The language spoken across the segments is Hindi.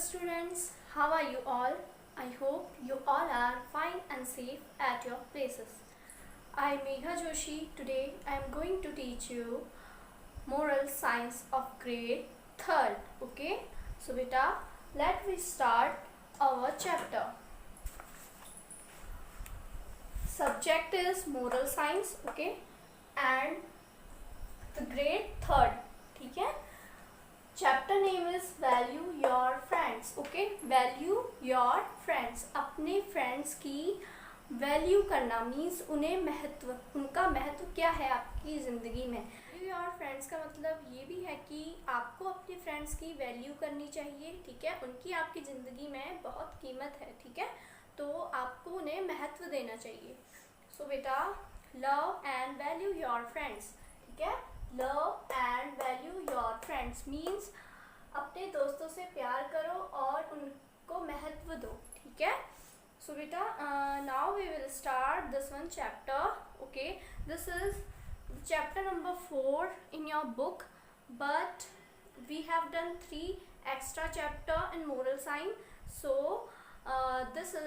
students, how are you all? I hope you all are fine and safe at your places. I am Megha Joshi. Today I am going to teach you moral science of grade 3rd. Okay, so beta, let we start our chapter. Subject is moral science, okay, and the grade 3rd. ठीक है. Chapter name is value your friends. Okay, value your friends. अपने फ्रेंड्स की वैल्यू करना मीन्स उन्हें महत्व, उनका महत्व क्या है आपकी ज़िंदगी में. वैल्यू योर फ्रेंड्स का मतलब ये भी है कि आपको अपने फ्रेंड्स की वैल्यू करनी चाहिए. ठीक है, उनकी आपकी ज़िंदगी में बहुत कीमत है. ठीक है, तो आपको उन्हें महत्व देना चाहिए. सो बेटा, love and value your friends. ठीक है, love and value your friends means अपने दोस्तों से प्यार करो और उनको महत्व दो. ठीक है. सो बेटा, now we will start this one chapter. Okay, this is chapter number 4 in your book, but we have done 3 extra chapter in moral science. So this is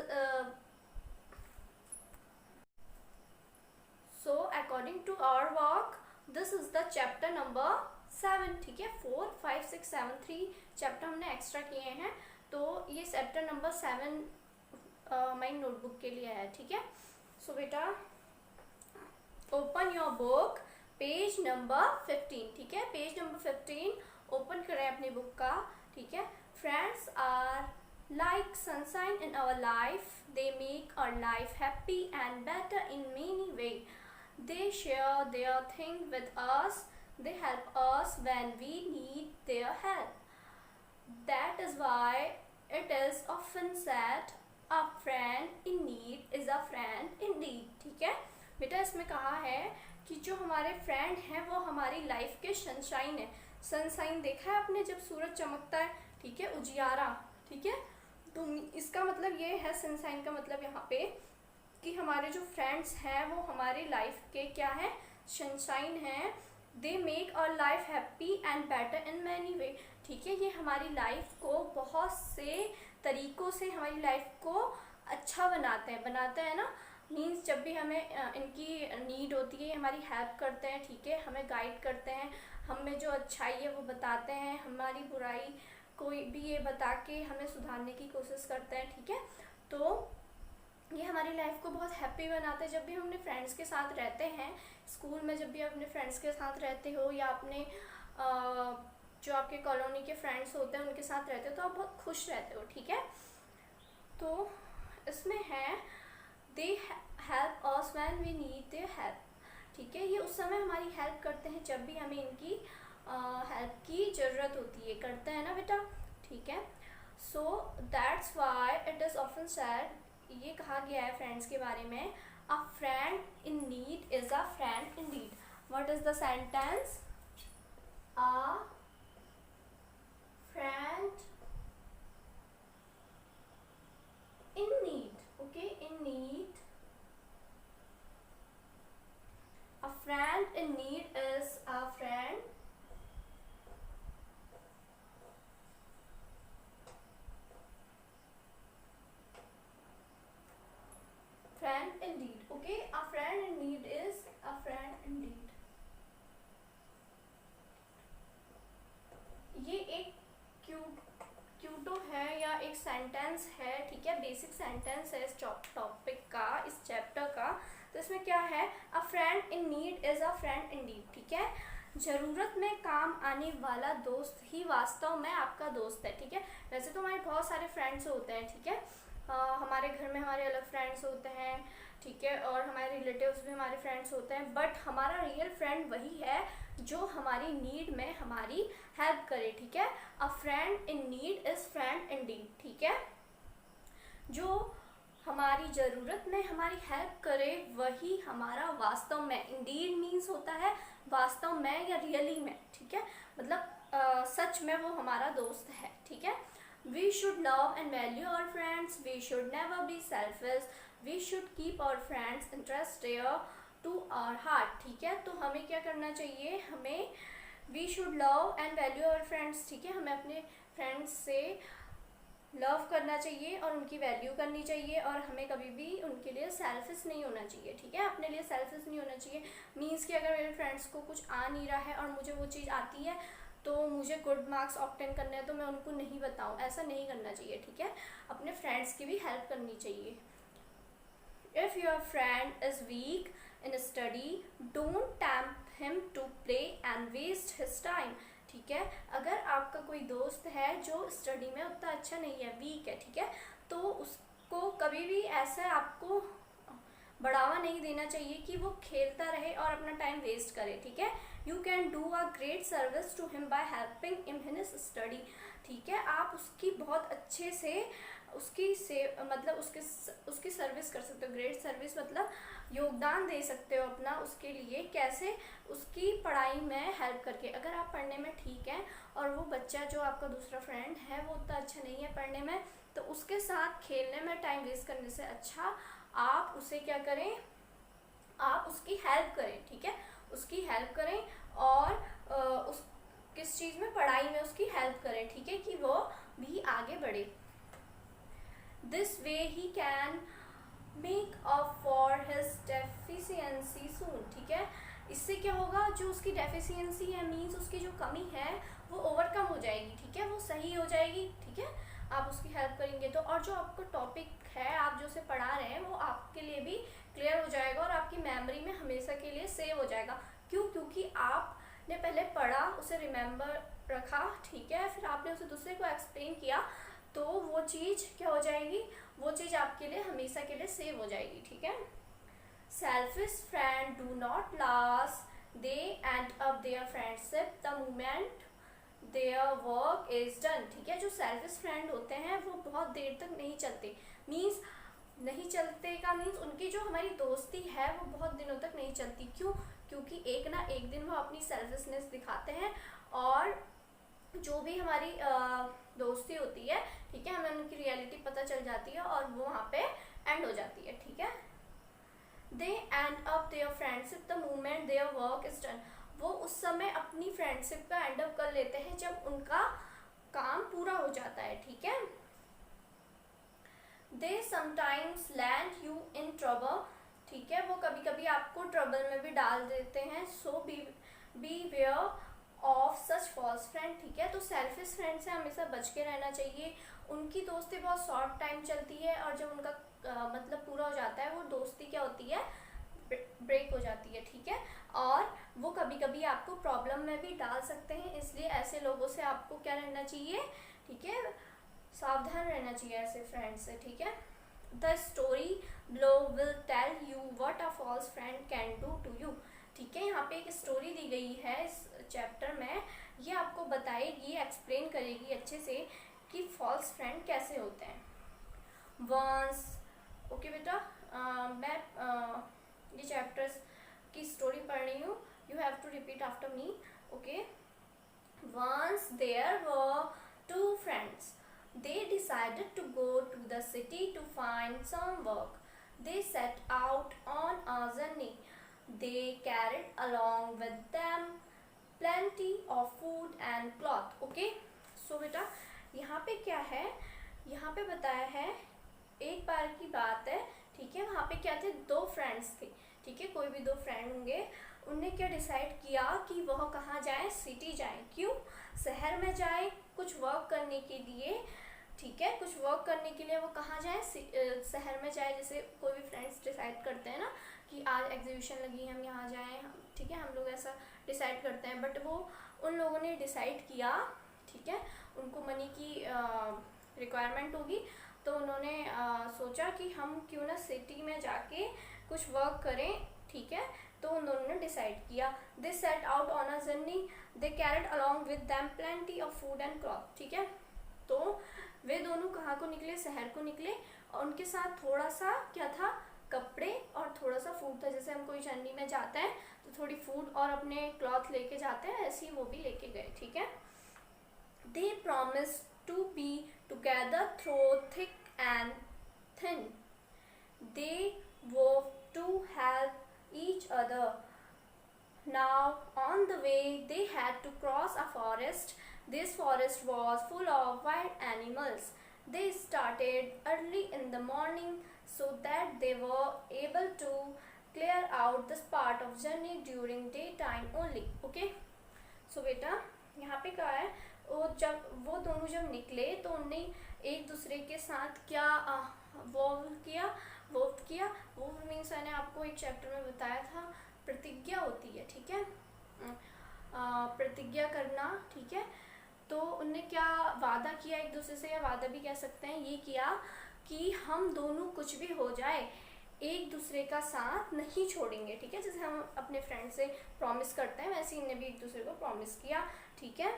so according to our work, this is the chapter number 7. ठीक है, 4, 5, 6, 7 3 चैप्टर हमने एक्स्ट्रा किए हैं. तो ये चैप्टर नंबर 7 माई नोटबुक के लिए है. ठीक है. सो बेटा, open your book, page number 15. ठीक है, पेज नंबर 15 ओपन करें अपनी बुक का. ठीक है. Friends are like sunshine in our life. They make our life happy and better in many ways. They share their things with us. They help us when we need their help. That is why it is often said, a friend in need is a friend indeed. ठीक है बेटा, इसमें कहा है कि जो हमारे फ्रेंड हैं वो हमारी लाइफ के सनशाइन है. सनशाइन देखा है आपने, जब सूरज चमकता है. ठीक है, उजियारा. ठीक है, तो इसका मतलब ये है, सनशाइन का मतलब यहाँ पे कि हमारे जो फ्रेंड्स हैं वो हमारी लाइफ के क्या है, सनशाइन हैं. They make our life happy and better in many way. ठीक है, ये हमारी लाइफ को बहुत से तरीक़ों से हमारी लाइफ को अच्छा बनाते हैं ना. मीन्स जब भी हमें इनकी नीड होती है, हमारी हेल्प करते हैं. ठीक है, हमें गाइड करते हैं, हमें जो अच्छाई है वो बताते हैं, हमारी बुराई कोई भी ये बता के हमें सुधारने की कोशिश करते हैं. ठीक है, तो ये हमारी लाइफ को बहुत हैप्पी बनाते हैं. जब भी हम अपने फ्रेंड्स के साथ रहते हैं, स्कूल में जब भी आप अपने फ्रेंड्स के साथ रहते हो या अपने जो आपके कॉलोनी के फ्रेंड्स होते हैं उनके साथ रहते हो, तो आप बहुत खुश रहते हो. ठीक है, तो इसमें है they help us when we need their help. ठीक है, ये उस समय हमारी हेल्प करते हैं जब भी हमें इनकी हेल्प की ज़रूरत होती है. करते हैं ना बेटा. ठीक है, so that's why it is often said, ये कहा गया है फ्रेंड्स के बारे में, अ friend in need is a friend in need. What is the sentence? A friend in need. Okay, in need. A friend in need is a friend indeed. Okay, a friend in need is a friend indeed. ये एक क्यूटो है या एक सेंटेंस है. ठीक है, बेसिक सेंटेंस है इस टॉपिक का, इस चैप्टर का. तो इसमें क्या है, अ friend in need is a friend Indeed. ठीक है, ज़रूरत में काम आने वाला दोस्त ही वास्तव में आपका दोस्त है. ठीक है, वैसे तो हमारे बहुत सारे फ्रेंड्स होते हैं. ठीक है, हमारे घर में हमारे अलग फ्रेंड्स होते हैं. ठीक है, और हमारे रिलेटिव्स भी हमारे फ्रेंड्स होते हैं. बट हमारा रियल फ्रेंड वही है जो हमारी नीड में हमारी हेल्प करे. ठीक है, अ friend in need is friend Indeed. ठीक है, जो हमारी ज़रूरत में हमारी हेल्प करे वही हमारा वास्तव में, इंडीड मीन्स होता है वास्तव में या रियली में. ठीक है, मतलब सच में वो हमारा दोस्त है. ठीक है, we should love and value our friends. We should never be selfish. We should keep our friends interest dear to our heart. ठीक है, तो हमें क्या करना चाहिए, हमें we should love and value our friends. ठीक है, हमें अपने फ्रेंड्स से लव करना चाहिए और उनकी वैल्यू करनी चाहिए, और हमें कभी भी उनके लिए सेल्फिश नहीं होना चाहिए, ठीक है, अपने लिए सेल्फिश नहीं होना चाहिए। मीन्स कि अगर मेरे फ्रेंड्स को कुछ आ नहीं रहा है और मुझे वो चीज़ आती है तो मुझे गुड मार्क्स ऑब्टेन करने हैं तो मैं उनको नहीं बताऊँ, ऐसा नहीं करना चाहिए, ठीक है, अपने फ्रेंड्स की भी हेल्प करनी चाहिए। If your friend is weak in study don't tempt him to play and waste his time, ठीक है, अगर आपका कोई दोस्त है जो स्टडी में उतना अच्छा नहीं है, वीक है, ठीक है, तो उसको कभी भी ऐसा आपको बढ़ावा नहीं देना चाहिए कि वो खेलता रहे और अपना टाइम वेस्ट करे, ठीक है। You can do a great service to him by helping in his study, ठीक है, आप उसकी बहुत अच्छे से मतलब उसकी सर्विस कर सकते हो। ग्रेट सर्विस मतलब योगदान दे सकते हो अपना उसके लिए, कैसे, उसकी पढ़ाई में हेल्प करके। अगर आप पढ़ने में ठीक है और वो बच्चा जो आपका दूसरा फ्रेंड है वो उतना अच्छा नहीं है पढ़ने में, तो उसके साथ खेलने में टाइम वेस्ट करने से अच्छा आप उसे क्या करें, आप उसकी हेल्प करें, ठीक है, उसकी हेल्प करें और उस किस चीज़ में, पढ़ाई में उसकी हेल्प करें, ठीक है, कि वो भी आगे बढ़े। This way he can make up for his deficiency soon, ठीक है, इससे क्या होगा, जो उसकी डेफिशिएंसी है, मीन्स उसकी जो कमी है वो ओवरकम हो जाएगी, ठीक है, वो सही हो जाएगी, ठीक है, आप उसकी हेल्प करेंगे तो। और जो आपको टॉपिक है, आप जो उसे पढ़ा रहे हैं, वो आपके लिए भी क्लियर हो जाएगा और आपकी मेमोरी में हमेशा के लिए सेव हो जाएगा। क्यों? क्योंकि आपने पहले पढ़ा, उसे रिमेंबर रखा, ठीक है, फिर आपने उसे दूसरे को एक्सप्लेन किया, तो वो चीज़ क्या हो जाएगी, वो चीज़ आपके लिए हमेशा के लिए सेव हो जाएगी, ठीक है। Selfish friend do not last, they end up their friendship the moment their work is done, ठीक है, जो सेल्फिश फ्रेंड होते हैं वो बहुत देर तक नहीं चलते। मीन्स नहीं चलते का मीन्स उनकी जो हमारी दोस्ती है वो बहुत दिनों तक नहीं चलती। क्यों? क्योंकि एक ना एक दिन वो अपनी सेल्फिशनेस दिखाते हैं और जो भी हमारी दोस्ती होती है, ठीक है, हमें उनकी रियलिटी पता चल जाती है और वो वहाँ पे एंड हो जाती है, ठीक है। They end up their friendship the moment their work is done, वो उस समय अपनी फ्रेंडशिप का एंड अप कर लेते हैं जब उनका काम पूरा हो जाता है, ठीक है। They sometimes land you in trouble, ठीक है, वो कभी कभी आपको ट्रबल में भी डाल देते हैं। So beware of such false friend, ठीक है, तो सेल्फिश फ्रेंड से हमेशा बच के रहना चाहिए। उनकी दोस्ती बहुत शॉर्ट टाइम चलती है और जब उनका मतलब पूरा हो जाता है वो दोस्ती क्या होती है, ब्रेक हो जाती है, ठीक है, और वो कभी कभी आपको प्रॉब्लम में भी डाल सकते हैं, इसलिए ऐसे लोगों से आपको क्या रहना चाहिए, ठीक है, सावधान रहना चाहिए ऐसे फ्रेंड से, ठीक है। The story below will tell you what a false friend can do to you, ठीक है, यहाँ पे एक स्टोरी दी गई है इस चैप्टर में, ये आपको बताएगी, एक्सप्लेन करेगी अच्छे से कि फॉल्स फ्रेंड कैसे होते हैं। वंस, ओके बेटा, मैं ये चैप्टर्स की स्टोरी पढ़ रही हूँ, you have to repeat after me, okay. Once there were two friends, they decided to go to the city to find some work. They set out on a journey. They carried along with them plenty of food and cloth. Okay, so बेटा यहाँ पे क्या है, यहाँ पे बताया है एक बार की बात है, ठीक है, वहाँ पे क्या थे, दो फ्रेंड्स थे, ठीक है, कोई भी दो फ्रेंड होंगे, उनने क्या डिसाइड किया कि वह कहाँ जाए, सिटी जाए। क्यों? शहर में जाए कुछ वर्क करने के लिए, ठीक है, कुछ वर्क करने के लिए वो कहाँ जाए, शहर में जाए। जैसे कोई भी फ्रेंड्स डिसाइड करते हैं ना कि आज एग्जीबिशन लगी हम यहाँ जाएं, ठीक है, हम लोग ऐसा डिसाइड करते हैं, बट वो उन लोगों ने डिसाइड किया, ठीक है, उनको मनी की रिक्वायरमेंट होगी, तो उन्होंने सोचा कि हम क्यों ना सिटी में जाके कुछ वर्क करें, ठीक है, तो उन्होंने डिसाइड किया। They set out on a journey, they carried along with them plenty of food and cloth, ठीक है, तो वे दोनों कहाँ को निकले, शहर को निकले, और उनके साथ थोड़ा सा क्या था, कपड़े और थोड़ा सा फूड था। जैसे हम कोई जर्नी में जाते हैं तो थोड़ी फूड और अपने क्लॉथ लेके जाते हैं, ऐसे ही वो भी लेके गए, ठीक है। They promise to be together through thick and thin, they vow to help each other. Now on the way they had to cross a forest. This forest was full of wild animals. They started early in the morning so that they were able to clear out this part of journey during daytime only. Okay, so बेटा यहाँ पे क्या है, वो दोनों जब निकले तो उनने एक दूसरे के साथ क्या वोव किया। वो मीन्स मैंने आपको एक चैप्टर में बताया था, प्रतिज्ञा होती है, ठीक है, प्रतिज्ञा करना, ठीक है। तो उनने क्या वादा किया एक दूसरे से, या वादा भी कह सकते हैं, ये किया कि हम दोनों कुछ भी हो जाए एक दूसरे का साथ नहीं छोड़ेंगे, ठीक है। जैसे हम अपने फ्रेंड से प्रॉमिस करते हैं वैसे इन्हें भी एक दूसरे को प्रॉमिस किया, ठीक है।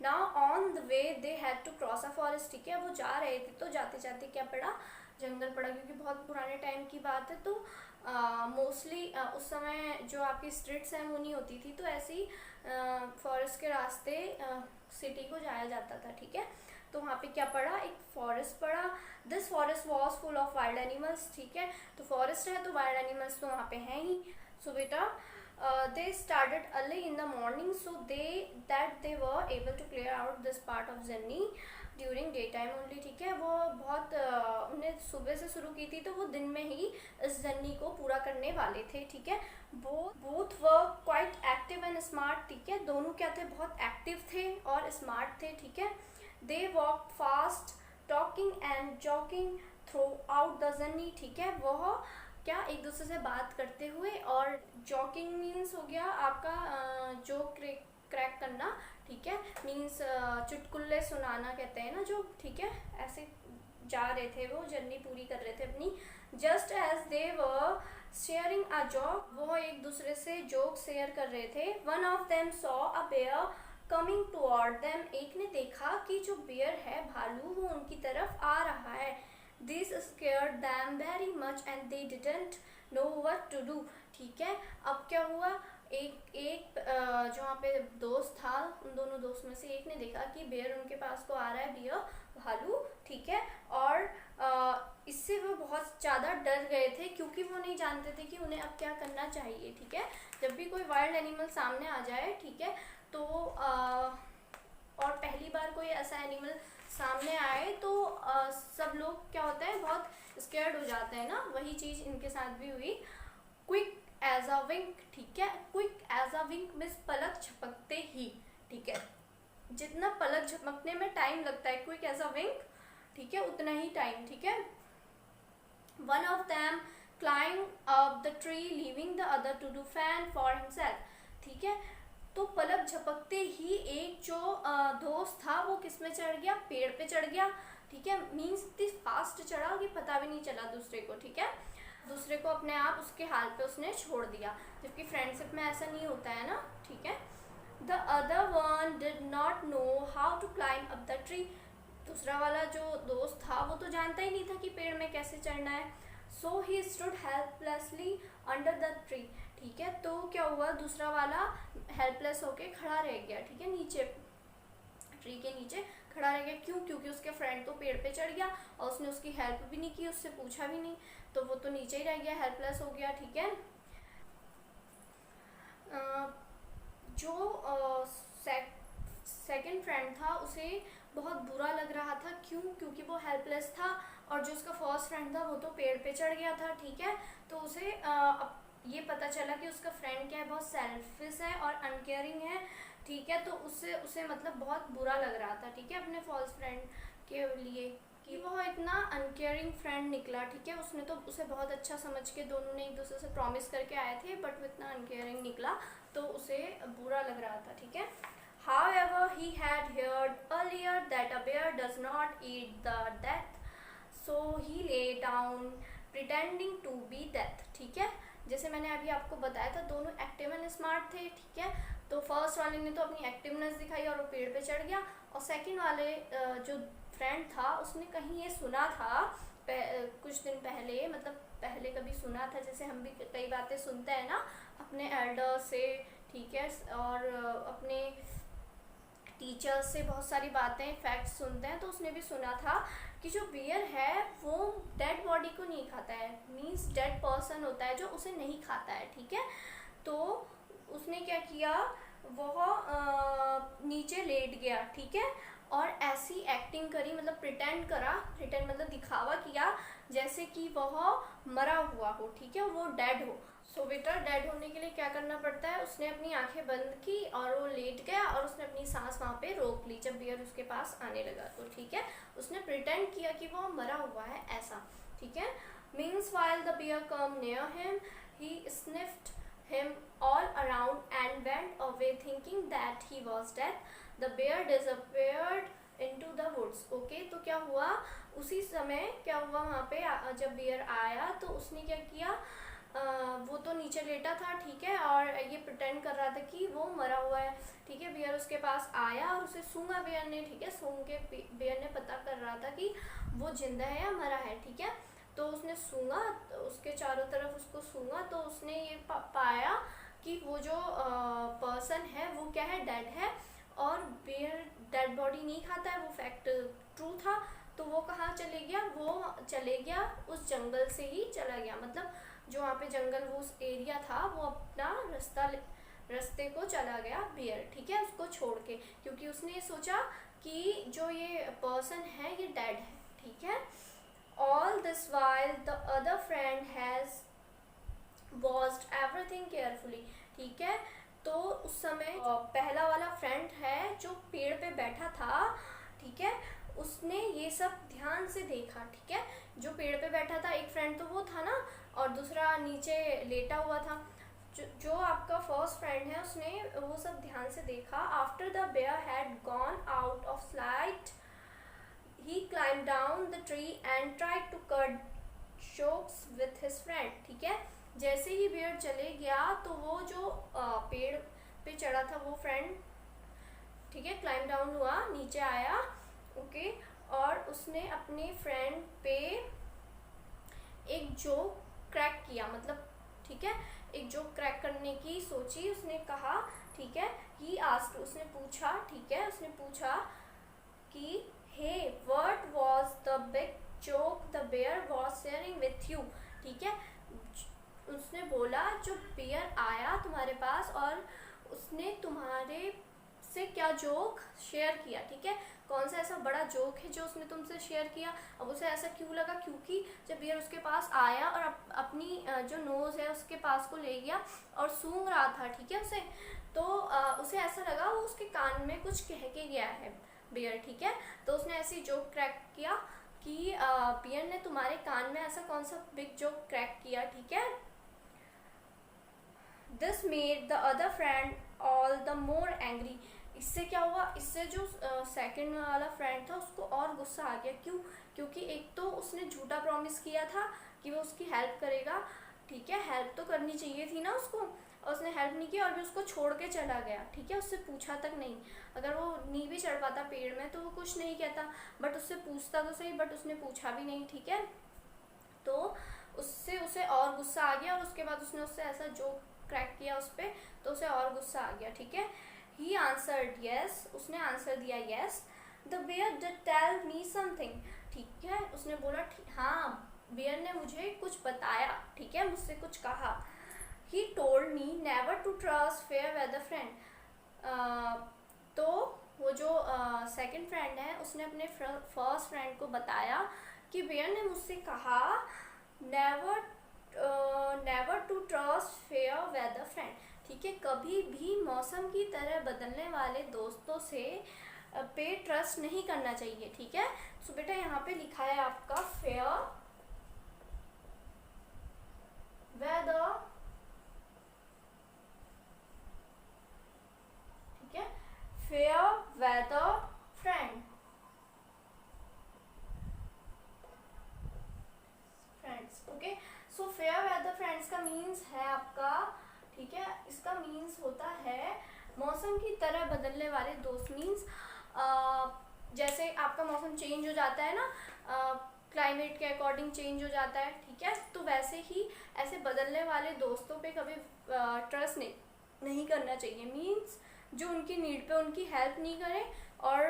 Now on the way they had to cross a forest, ठीक है। वो जा रहे थे तो जाते जाते क्या पड़ा, जंगल पड़ा, क्योंकि बहुत पुराने टाइम की बात है। तो मोस्टली उस समय जो आपकी स्ट्रीट सेरेमनी होती थी, तो ऐसे ही फॉरेस्ट के रास्ते सिटी को जाया जाता था, ठीक है। तो वहाँ पे क्या पड़ा, एक फॉरेस्ट पड़ा। This forest was full of wild animals, ठीक है। तो फॉरेस्ट है तो वाइल्ड एनिमल्स तो वहाँ पे हैं ही। सो बेटा they started early in the morning so they were able to clear out this part of journey during daytime only, ठीक है। वो बहुत उन्हें सुबह से शुरू की थी तो वो दिन में ही इस जर्नी को पूरा करने वाले थे, ठीक है। both were quite active and smart, ठीक है। दोनों क्या थे, बहुत एक्टिव थे और स्मार्ट थे, ठीक है। they walked fast talking and joking throughout the journey, ठीक है। वह क्या एक दूसरे से बात करते हुए, और जॉकिंग मीन्स हो गया आपका जो क्रैक करना, ठीक है, मीन्स चुटकुल्ले सुनाना कहते हैं ना जो, ठीक है। ऐसे जा रहे थे, वो जर्नी पूरी कर रहे थे अपनी। Just as they were sharing a joke, वो एक दूसरे से जोक शेयर कर रहे थे। One of them saw a bear coming toward them, एक ने देखा कि जो बेयर है, भालू, वो उनकी तरफ आ रहा है। This scared them very much and they didn't know what to do, ठीक है। अब क्या हुआ, एक जो वहाँ पे दोस्त था, उन दोनों दोस्त में से एक ने देखा कि बेयर उनके पास को आ रहा है, बेयर, भालू, ठीक है। और इससे वो बहुत ज़्यादा डर गए थे क्योंकि वो नहीं जानते थे कि उन्हें अब क्या करना चाहिए, ठीक है। जब भी कोई वाइल्ड एनिमल सामने आ जाए, ठीक है, तो और पहली बार कोई ऐसा एनिमल सामने आए तो सब लोग क्या होता है, बहुत स्कैर्ड हो जाते हैं ना। वही चीज़ इनके साथ भी हुई। क्विक एज अ विंक, ठीक है। Quick as a wink means पलक झपकते ही, ठीक है। जितना पलक झपकने में टाइम लगता है, क्विक एज अ विंक, ठीक है, उतना ही टाइम, ठीक है। One of them climb up the tree leaving the other to do fend for himself, ठीक है। तो पलक झपकते ही एक जो दोस्त था वो किस में चढ़ गया, पेड़ पे चढ़ गया, ठीक है। मीन्स इतनी फास्ट चढ़ा कि पता भी नहीं चला दूसरे को, ठीक है। दूसरे को अपने आप उसके हाल पे उसने छोड़ दिया, जबकि फ्रेंडशिप में ऐसा नहीं होता है ना, ठीक है। The other one did not know how to climb up the tree, दूसरा वाला जो दोस्त था वो तो जानता ही नहीं था कि पेड़ में कैसे चढ़ना है। So he stood helplessly under the tree, ठीक है। तो क्या हुआ, दूसरा वाला हेल्पलेस होके खड़ा रह गया, ठीक है, नीचे, ट्री के नीचे खड़ा रह गया। क्यों, क्योंकि उसके फ्रेंड तो पेड़ पे चढ़ गया और उसने उसकी हेल्प भी नहीं की, उससे पूछा भी नहीं, तो वो तो नीचे ही रह गया, हेल्पलेस हो गया, ठीक है। जो सेकंड फ्रेंड था उसे बहुत बुरा लग रहा था, क्यों, क्योंकि वो हेल्पलेस था, और जो उसका फर्स्ट फ्रेंड था वो तो पेड़ पे चढ़ गया था, ठीक है। तो उसे ये पता चला कि उसका फ्रेंड क्या है, बहुत सेल्फिश है और अनकेयरिंग है, ठीक है। तो उसे मतलब बहुत बुरा लग रहा था, ठीक है, अपने फॉल्स फ्रेंड के लिए कि वह इतना अनकेयरिंग फ्रेंड निकला, ठीक है। उसने तो उसे बहुत अच्छा समझ के, दोनों ने एक दूसरे से प्रॉमिस करके आए थे, बट वो इतना अनकेयरिंग निकला तो उसे बुरा लग रहा था, ठीक है। However, he had heard earlier that a bear does not eat the death, so he lay down pretending to be death, ठीक है। जैसे मैंने अभी आपको बताया था, दोनों एक्टिव एंड स्मार्ट थे, ठीक है। तो फर्स्ट वाले ने तो अपनी एक्टिवनेस दिखाई और वो पेड़ पे चढ़ गया, और सेकंड वाले जो फ्रेंड था उसने कहीं ये सुना था कुछ दिन पहले, मतलब पहले कभी सुना था, जैसे हम भी कई बातें सुनते हैं ना अपने एल्डर से, ठीक है, और अपने टीचर्स से बहुत सारी बातें, फैक्ट्स सुनते हैं। तो उसने भी सुना था कि जो बियर है वो डेड बॉडी को नहीं खाता है, मीन्स डेड पर्सन होता है जो उसे नहीं खाता है, ठीक है। तो उसने क्या किया, वह नीचे लेट गया, ठीक है, और ऐसी एक्टिंग करी, मतलब प्रिटेंड करा, प्रिटेंड मतलब दिखावा किया जैसे कि वह मरा हुआ हो, ठीक है, वो डेड हो। सो बेटा डेड होने के लिए क्या करना पड़ता है, उसने अपनी आंखें बंद की और वो लेट गया और उसने अपनी सांस वहाँ पे रोक ली जब बियर उसके पास आने लगा तो, ठीक है, उसने प्रिटेंड किया कि वो मरा हुआ है ऐसा, ठीक है। Means while the bear come near him he sniffed him all around and went away thinking that he was dead. The bear disappeared into the woods. Okay, तो क्या हुआ, उसी समय क्या हुआ वहाँ पे जब बियर आया तो उसने क्या किया, वो तो नीचे लेटा था, ठीक है, और ये प्रिटेंड कर रहा था कि वो मरा हुआ है, ठीक है। बियर उसके पास आया और उसे सूंघा बियर ने, ठीक है, सूंघ के बियर ने पता कर रहा था कि वो जिंदा है या मरा है, ठीक है। तो उसने सूंघा, तो उसके चारों तरफ उसको सूंघा तो उसने ये पाया कि वो जो पर्सन है वो क्या है, डेड है, और बियर डेड बॉडी नहीं खाता है, वो फैक्ट ट्रू था। तो वो कहाँ चले गया, वो चले गया उस जंगल से ही चला गया, मतलब जो वहाँ पे जंगल वो उस एरिया था वो अपना रास्ते को चला गया बियर, ठीक है, उसको छोड़ के, क्योंकि उसने ये सोचा कि जो ये पर्सन है ये डेड है, ठीक है। All this while the other friend has watched everything carefully, ठीक है। तो उस समय पहला वाला फ्रेंड है जो पेड़ पे बैठा था, ठीक है, उसने ये सब ध्यान से देखा, ठीक है, जो पेड़ पे बैठा था एक फ्रेंड तो वो था ना, और दूसरा नीचे लेटा हुआ था। जो आपका फर्स्ट फ्रेंड है उसने वो सब ध्यान से देखा। After the bear had gone out of sight he climbed down the tree and tried to cut jokes with his friend, ठीक है। जैसे ही बियर चले गया तो वो जो पेड़ पे चढ़ा था वो फ्रेंड, ठीक है, क्लाइम डाउन हुआ, नीचे आया, ओके, और उसने अपने फ्रेंड पे एक जोक क्रैक किया, मतलब ठीक है, एक जोक क्रैक करने की सोची, उसने कहा, ठीक है, ही आस्क्ड, उसने पूछा, ठीक है, उसने पूछा कि hey, what was the big joke the bear was sharing with you, ठीक है। उसने बोला जो बेयर आया तुम्हारे पास और उसने तुम्हारे से क्या जोक शेयर किया, ठीक है, कौन सा ऐसा बड़ा जोक है जो उसने तुमसे शेयर किया। अब उसे ऐसा क्यों लगा, क्योंकि जब बियर उसके पास आया और अपनी जो नोज़ है उसके पास को ले गया और सूंघ रहा था, ठीक है, उसे तो उसे ऐसा लगा वो उसके कान में कुछ कह के गया है बियर, ठीक है। तो उसने ऐसी जोक क्रैक किया कि बियर ने तुम्हारे कान में ऐसा कौन सा बिग जोक क्रैक किया, ठीक है। This made the other friend all the more angry, इससे क्या हुआ, इससे जो सेकंड वाला फ्रेंड था उसको और गुस्सा आ गया, क्यों, क्योंकि एक तो उसने झूठा प्रॉमिस किया था कि वो उसकी हेल्प करेगा, ठीक है, हेल्प तो करनी चाहिए थी ना उसको, और उसने हेल्प नहीं की और भी उसको छोड़ के चला गया, ठीक है, उससे पूछा तक नहीं। अगर वो नी भी चढ़ पाता पेड़ में तो वो कुछ नहीं कहता, बट उससे पूछता तो सही, बट उसने पूछा भी नहीं, ठीक है। तो उससे उसे और गुस्सा आ गया और उसके बाद उसने उससे ऐसा जोक क्रैक किया उस पर, तो उसे और गुस्सा आ गया, ठीक है। ही आंसर्ड यस, उसने आंसर दिया yes. The bear did tell me something, ठीक है, उसने बोला हाँ बेयर ने मुझे कुछ बताया, ठीक है, मुझसे कुछ कहा। He told me never to trust fair weather friend, तो वो जो सेकंड फ्रेंड है उसने अपने फर्स्ट फ्रेंड को बताया कि बेयर ने मुझसे कहा never to trust fair weather friend, ठीक है, कभी भी मौसम की तरह बदलने वाले दोस्तों से पे ट्रस्ट नहीं करना चाहिए, ठीक है। सो बेटा यहाँ पे लिखा है आपका फेयर वेदर, ठीक है, fair weather friends, okay. So fair weather friends का मीन्स है आपका, ठीक है, इसका मीन्स होता है मौसम की तरह बदलने वाले दोस्त। मीन्स जैसे आपका मौसम चेंज हो जाता है ना, क्लाइमेट के अकॉर्डिंग चेंज हो जाता है, ठीक है, तो वैसे ही ऐसे बदलने वाले दोस्तों पे कभी ट्रस्ट नहीं करना चाहिए। मीन्स जो उनकी नीड पे उनकी हेल्प नहीं करें और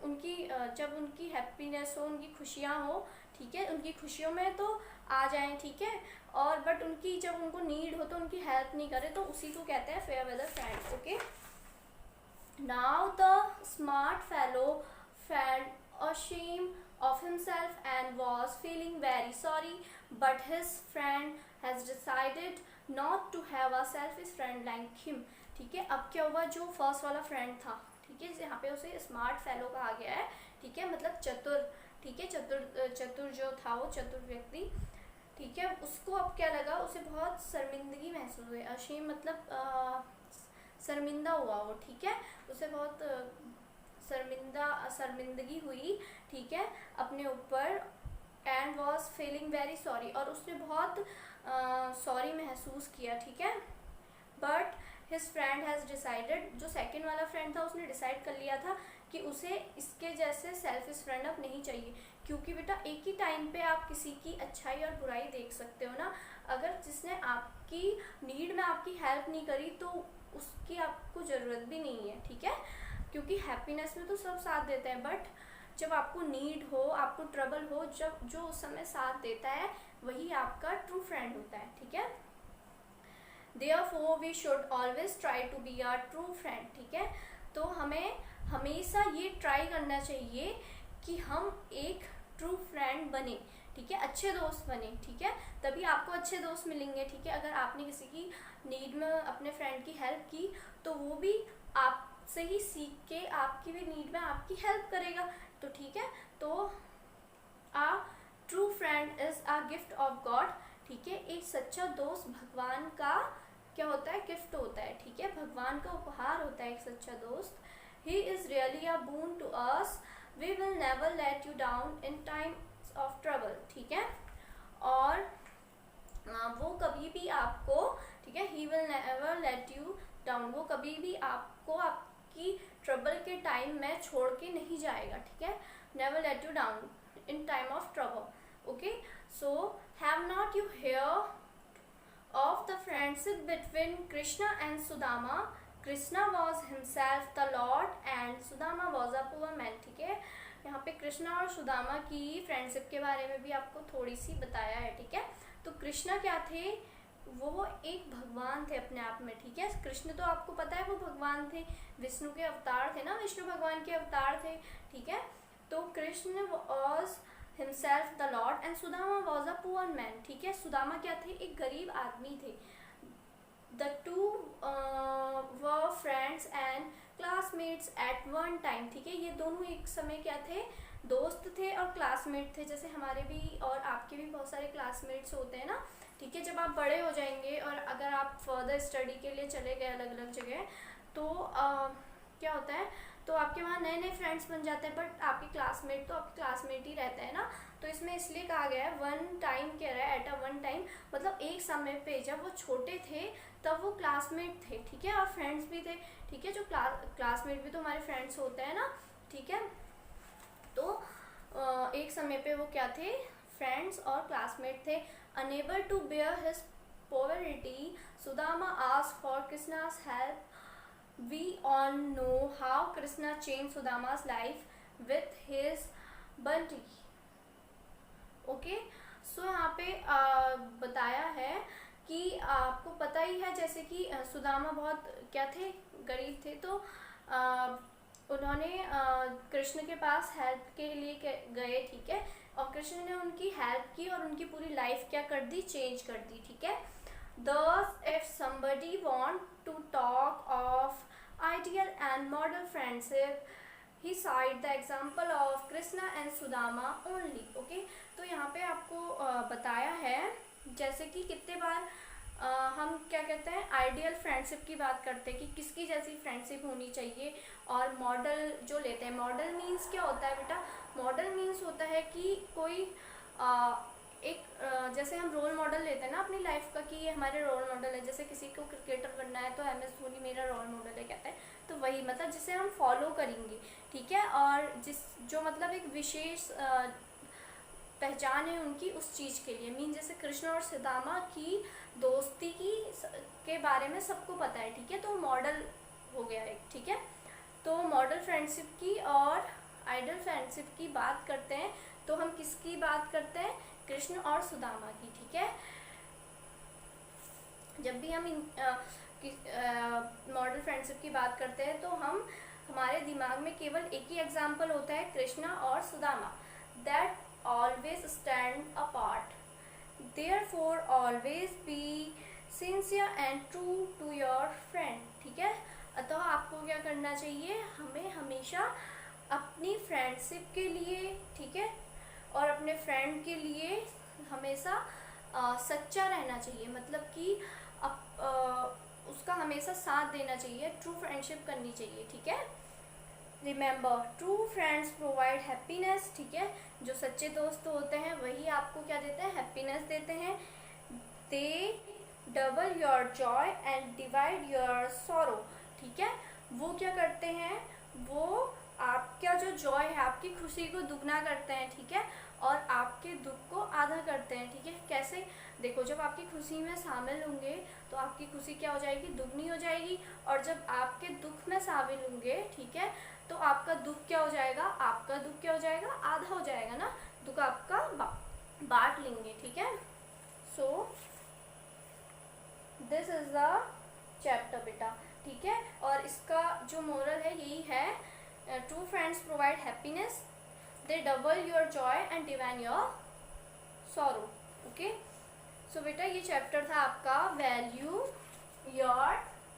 उनकी जब उनकी हैप्पीनेस हो, उनकी खुशियाँ हो, ठीक है, उनकी खुशियों में तो आ जाएं, ठीक है, और बट उनकी जब उनको नीड हो तो उनकी हेल्प नहीं करे, तो उसी को कहते हैं fair weather friend. Okay, now the smart fellow felt ashamed of himself and was feeling very sorry, but his friend has decided not to have a selfish friend like him। ठीक है, अब क्या हुआ, जो फर्स्ट वाला फ्रेंड था, ठीक है, यहाँ पे उसे स्मार्ट फेलो कहा गया है, ठीक है, मतलब चतुर, ठीक है, चतुर जो था वो चतुर व्यक्ति, ठीक है, उसको अब क्या लगा, उसे बहुत शर्मिंदगी महसूस हुई। अशेम मतलब शर्मिंदा हुआ वो, ठीक है, उसे बहुत शर्मिंदगी हुई, ठीक है, अपने ऊपर, and was feeling very sorry, और उसने बहुत सॉरी महसूस किया, ठीक है, but his friend has decided, जो सेकेंड वाला फ्रेंड था उसने डिसाइड कर लिया था कि उसे इसके जैसे सेल्फिश फ्रेंड अब नहीं चाहिए, क्योंकि बेटा एक ही टाइम पे आप किसी की अच्छाई और बुराई देख सकते हो ना। अगर जिसने आपकी नीड में आपकी हेल्प नहीं करी तो उसकी आपको ज़रूरत भी नहीं है, ठीक है, क्योंकि हैप्पीनेस में तो सब साथ देते हैं, बट जब आपको नीड हो, आपको ट्रबल हो, जब जो उस समय साथ देता है वही आपका ट्रू फ्रेंड होता है, ठीक है। Therefore we should always try to be a true friend, ठीक है, तो हमें हमेशा ये ट्राई करना चाहिए कि हम एक ट्रू फ्रेंड बने, ठीक है, अच्छे दोस्त बने, ठीक है, तभी आपको अच्छे दोस्त मिलेंगे, ठीक है। अगर आपने किसी की नीड में अपने फ्रेंड की हेल्प की तो वो भी आपसे ही सीख के आपकी भी नीड में आपकी हेल्प करेगा, तो ठीक है, तो a true friend is a gift of God, ठीक है, एक सच्चा दोस्त भगवान का क्या होता है, गिफ्ट होता है, ठीक है, भगवान का उपहार होता है एक सच्चा दोस्त। He is really a boon to us, we will never let you down in times of trouble, ठीक है, और वो कभी भी आपको, ठीक है, he will never let you down, वो कभी भी आपको आपकी ट्रबल के टाइम में छोड़ के नहीं जाएगा, ठीक है, never let you down in time of trouble. Okay, so have not you hear of the friendship between Krishna and Sudama। Krishna was himself the Lord and Sudama was a poor man, ठीक है, यहाँ पे कृष्णा और सुदामा की फ्रेंडशिप के बारे में भी आपको थोड़ी सी बताया है, ठीक है। तो कृष्णा क्या थे, वो एक भगवान थे अपने आप में, ठीक है, कृष्ण तो आपको पता है वो भगवान थे, विष्णु के अवतार थे ना, विष्णु भगवान के अवतार थे, ठीक है, तो Krishna was himself the Lord and Sudama was a poor man, ठीक है, सुदामा क्या थे, एक गरीब आदमी थे। The two were friends and classmates at one time, ठीक है, ये दोनों एक समय क्या थे, दोस्त थे और क्लासमेट थे, जैसे हमारे भी और आपके भी बहुत सारे क्लासमेट्स होते हैं ना, ठीक है, जब आप बड़े हो जाएंगे और अगर आप फर्दर स्टडी के लिए चले गए अलग अलग जगह तो क्या होता है, तो आपके वहाँ नए नए फ्रेंड्स बन जाते हैं, बट आपके क्लासमेट तो आपके क्लासमेट ही रहते हैं ना, तो इसमें इसलिए कहा गया है वन टाइम कह रहा है, एट अ वन टाइम, मतलब एक समय पे जब वो छोटे थे तब वो क्लासमेट थे, ठीक है, और फ्रेंड्स भी थे, ठीक है, जो क्लासमेट भी तो हमारे फ्रेंड्स होते हैं ना, ठीक है, तो एक समय पे वो क्या थे, फ्रेंड्स और क्लासमेट थे। Unable to bear his poverty, Sudama asked for Krishna's help. We all know how Krishna changed Sudama's life with his bounty। Okay, so यहाँ पे बताया है कि आपको पता ही है जैसे कि सुदामा बहुत क्या थे, गरीब थे, तो उन्होंने कृष्ण के पास हेल्प के लिए गए, ठीक है, और कृष्ण ने उनकी हेल्प की और उनकी पूरी लाइफ क्या कर दी, चेंज कर दी, ठीक है। Thus, if somebody want to talk of ideal and model friendship, he cite the example of Krishna and Sudama only। Okay, तो यहाँ पे आपको बताया है जैसे कि कितने बार हम क्या कहते हैं, आइडियल फ्रेंडशिप की बात करते हैं कि किसकी जैसी फ्रेंडशिप होनी चाहिए, और मॉडल जो लेते हैं, मॉडल मीन्स क्या होता है बेटा, मॉडल मीन्स होता है कि कोई एक जैसे हम रोल मॉडल लेते हैं ना अपनी लाइफ का कि ये हमारे रोल मॉडल है, जैसे किसी को क्रिकेटर बनना है तो MS धोनी मेरा रोल मॉडल है कहते हैं, तो वही मतलब जिसे हम फॉलो करेंगे, ठीक है, और जो मतलब एक विशेष पहचान है उनकी उस चीज़ के लिए, मीन जैसे कृष्ण और सुदामा की दोस्ती के बारे में सबको पता है, ठीक है, तो मॉडल हो गया एक, ठीक है, तो मॉडल फ्रेंडशिप की और आइडल फ्रेंडशिप की बात करते हैं तो हम किसकी बात करते हैं, कृष्ण और सुदामा की, ठीक है। जब भी हम मॉडल फ्रेंडशिप की बात करते हैं तो हम हमारे दिमाग में केवल एक ही एग्जाम्पल होता है, कृष्णा और Sudama, that always stand apart, therefore always be sincere and true to your friend, ठीक है। अतः आपको क्या करना चाहिए, हमें हमेशा अपनी फ्रेंडशिप के लिए, ठीक है, और अपने फ्रेंड के लिए हमेशा सच्चा रहना चाहिए, मतलब कि उसका हमेशा साथ देना चाहिए, ट्रू फ्रेंडशिप करनी चाहिए, ठीक है। Remember, true friends provide happiness, ठीक है। जो सच्चे दोस्त होते हैं वही आपको क्या देते हैं, हैप्पीनेस देते हैं। They double your joy and divide your sorrow, ठीक है। वो क्या करते हैं, वो आपका जो जॉय है, आपकी खुशी को दुगना करते हैं, ठीक है, और आपके दुख को आधा करते हैं, ठीक है। कैसे, देखो, जब आपकी खुशी में शामिल होंगे तो आपकी खुशी क्या हो जाएगी, दुगनी हो जाएगी, और जब आपके दुख में शामिल होंगे, ठीक है, तो आपका दुख क्या हो जाएगा, आपका दुख क्या हो जाएगा, आधा हो जाएगा ना, दुख आपका बांट लेंगे, ठीक है। So this is the chapter बेटा, ठीक है। और इसका जो मोरल है यही है, true friends provide happiness, they double your joy and divine your sorrow, okay. So बेटा ये चैप्टर था आपका value your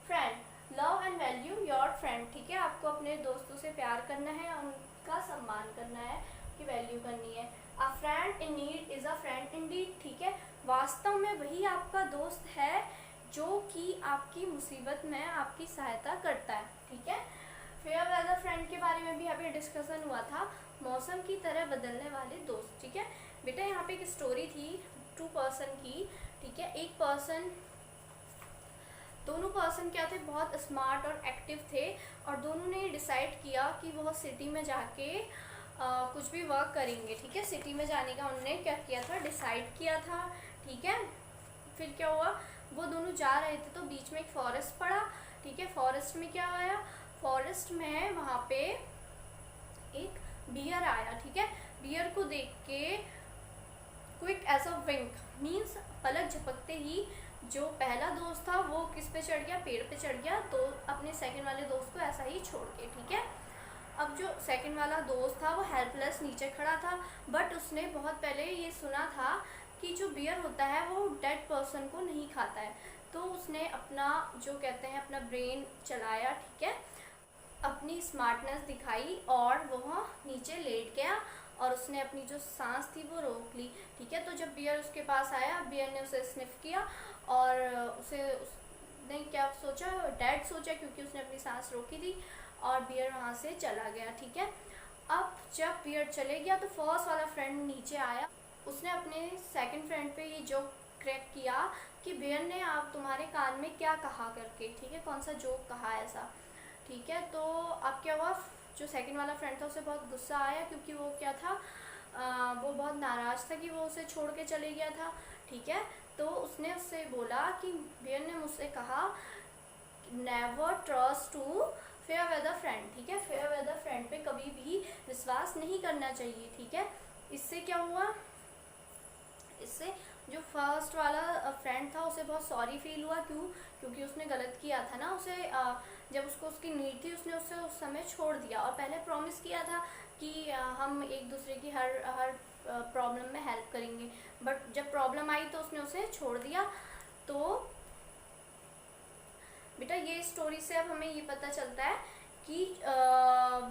friend, love and value your friend, ठीक है। आपको अपने दोस्तों से प्यार करना है, उनका सम्मान करना है, उनकी वैल्यू करनी है। अ friend in need is a friend Indeed, ठीक है। वास्तव में वही आपका दोस्त है जो कि आपकी मुसीबत में आपकी सहायता करता है, ठीक है। फेयर वेदर फ्रेंड के बारे में भी अभी डिस्कशन हुआ था, मौसम की तरह बदलने वाले दोस्त, ठीक है। बेटा यहाँ पे एक स्टोरी थी 2 पर्सन की, ठीक है। एक पर्सन, दोनों पर्सन क्या थे, बहुत स्मार्ट और एक्टिव थे, और दोनों ने डिसाइड किया कि वह सिटी में जाके कुछ भी वर्क करेंगे, ठीक है। सिटी में जाने का उन्होंने क्या किया था, डिसाइड किया था, ठीक है। फिर क्या हुआ, वो दोनों जा रहे थे तो बीच में एक फॉरेस्ट पड़ा, ठीक है। फॉरेस्ट में क्या आया, फॉरेस्ट में वहाँ पे एक बियर आया, ठीक है। बियर को देख के quick as a wink, means पलक झपकते ही जो पहला दोस्त था वो किस पे चढ़ गया, पेड़ पे चढ़ गया, तो अपने सेकंड वाले दोस्त को ऐसा ही छोड़ के, ठीक है। अब जो सेकंड वाला दोस्त था वो हेल्पलेस नीचे खड़ा था, बट उसने बहुत पहले ये सुना था कि जो बियर होता है वो डेड पर्सन को नहीं खाता है, तो उसने अपना जो कहते हैं अपना ब्रेन चलाया, ठीक है, अपनी स्मार्टनेस दिखाई और वह नीचे लेट गया और उसने अपनी जो सांस थी वो रोक ली, ठीक है। तो जब बियर उसके पास आया, बियर ने उसे स्निफ किया और उसने क्या सोचा, डेड सोचा, क्योंकि उसने अपनी सांस रोकी थी, और बियर वहाँ से चला गया, ठीक है। अब जब बियर चले गया तो फर्स्ट वाला फ्रेंड नीचे आया, उसने अपने सेकंड फ्रेंड पे ये जोक क्रैक किया कि बियर ने आप तुम्हारे कान में क्या कहा करके, ठीक है, कौन सा जोक कहा ऐसा, ठीक है। तो अब क्या हुआ, जो सेकंड वाला फ्रेंड था उसे बहुत गुस्सा आया, क्योंकि वो क्या था, वो बहुत नाराज़ था कि वो उसे छोड़ के चले गया था, ठीक है। तो उसने उससे बोला कि बियर ने मुझसे कहा never trust to fair weather friend, ठीक है। फेयर वेदर फ्रेंड पे कभी भी विश्वास नहीं करना चाहिए, ठीक है। इससे क्या हुआ, इससे जो फर्स्ट वाला फ्रेंड था उसे बहुत सॉरी फील हुआ, क्योंकि उसने गलत किया था ना, उसे जब उसको उसकी नीड थी उसने उसे उस समय छोड़ दिया, और पहले प्रॉमिस किया था कि हम एक दूसरे की हर प्रॉब्लम में हेल्प करेंगे, बट जब प्रॉब्लम आई तो उसने उसे छोड़ दिया। तो बेटा ये स्टोरी से अब हमें ये पता चलता है कि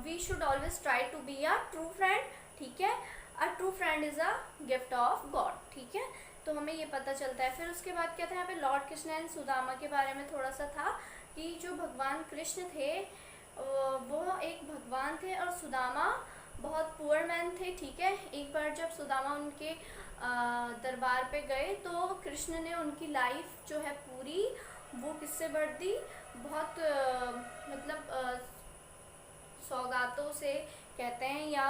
we should always try to be a true friend, ठीक है। A true friend is a gift of God, ठीक है। तो हमें ये पता चलता है। फिर उसके बाद क्या था, यहाँ पे लॉर्ड कृष्ण एंड सुदामा के बारे में थोड़ा सा था कि जो भगवान कृष्ण थे वो एक भगवान थे और सुदामा बहुत पुअर मैन थे, ठीक है। एक बार जब सुदामा उनके दरबार पे गए तो कृष्ण ने उनकी लाइफ जो है पूरी वो किससे भर दी, बहुत मतलब सौगातों से कहते हैं या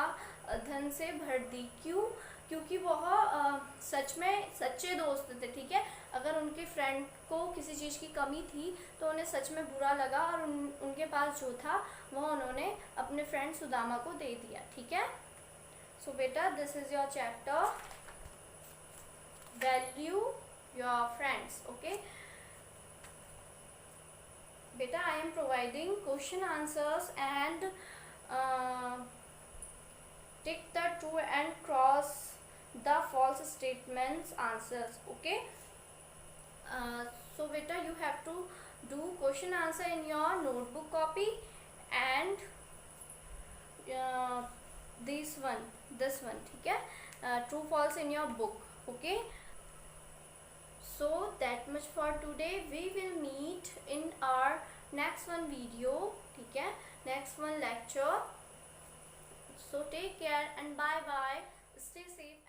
धन से भर दी। क्यों, क्योंकि वह सच में सच्चे दोस्त थे, ठीक है। अगर उनके फ्रेंड को किसी चीज़ की कमी थी तो उन्हें सच में बुरा लगा और उनके पास जो था वह उन्होंने अपने फ्रेंड सुदामा को दे दिया, ठीक है। सो बेटा this is your chapter value your friends, okay बेटा। I am providing question answers and tick the true and cross the false statements answers, okay. So beta you have to do question answer in your notebook copy and this one, ठीक है, true false in your book, okay। So that much for today. We will meet in our next one video, ठीक है, next one lecture. So take care and bye bye, stay safe.